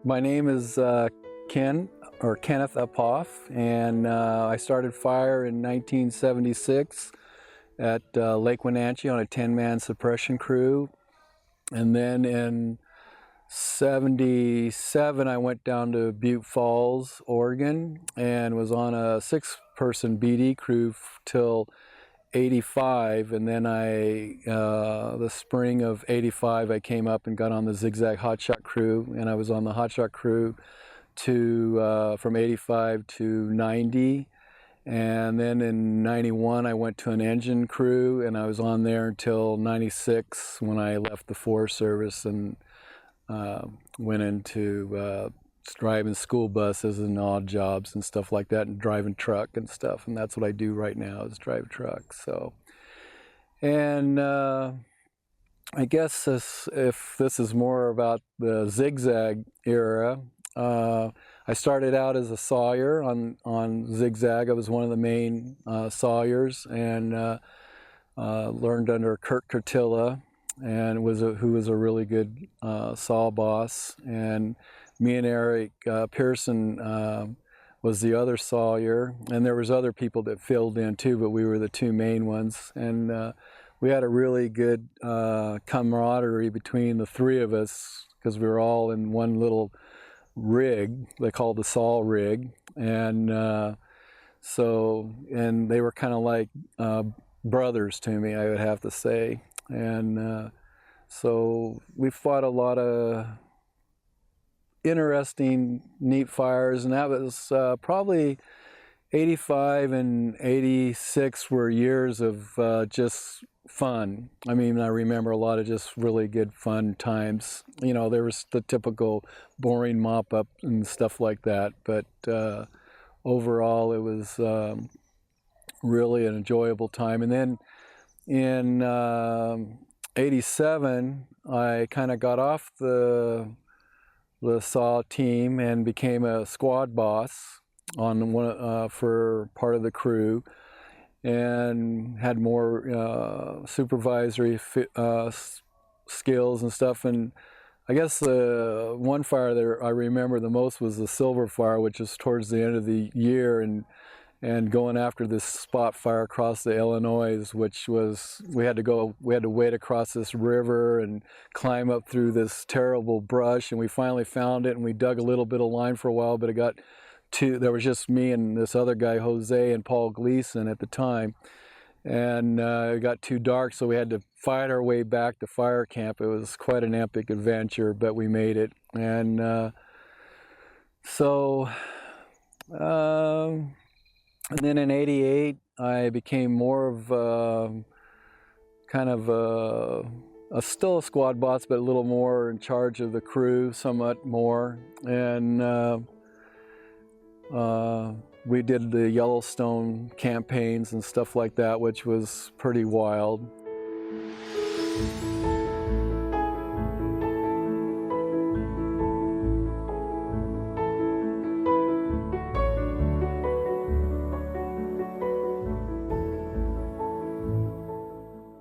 My name is Kenneth Uppoff, and I started fire in 1976 at Lake Wenatchee on a 10-man suppression crew. And then in 77 I went down to Butte Falls, Oregon, and was on a 6-person BD crew till 85, and then the spring of 85 I came up and got on the Zigzag Hotshot crew, and I was on the Hotshot crew from 85 to 90, and then in 91 I went to an engine crew, and I was on there until 96 when I left the Forest Service and went into driving school buses and odd jobs and stuff like that, and driving truck and stuff, and that's what I do right now, is drive trucks. So, and I guess if this is more about the zigzag era, I started out as a sawyer on Zigzag. I was one of the main sawyers, and learned under Kurt Cortilla, and who was a really good saw boss. And me and Eric Pearson was the other sawyer, and there was other people that filled in too, but we were the two main ones. And we had a really good camaraderie between the three of us, because we were all in one little rig they called the saw rig. And and they were kind of like brothers to me, I would have to say. And so we fought a lot of interesting, neat fires, and that was probably 85 and 86 were years of just fun. I mean, I remember a lot of just really good fun times. You know, there was the typical boring mop up and stuff like that, but overall it was really an enjoyable time. And then in 87 I kind of got off the saw team and became a squad boss on for part of the crew, and had more supervisory skills and stuff. And I guess the one fire that I remember the most was the Silver Fire, which was towards the end of the year, and going after this spot fire across the Illinois, which was, we had to wade across this river and climb up through this terrible brush, and we finally found it, and we dug a little bit of line for a while, but there was just me and this other guy, Jose, and Paul Gleason at the time, and it got too dark, so we had to fight our way back to fire camp. It was quite an epic adventure, but we made it. And and then in 88, I became more of kind of still a squad boss, but a little more in charge of the crew, somewhat more. And we did the Yellowstone campaigns and stuff like that, which was pretty wild.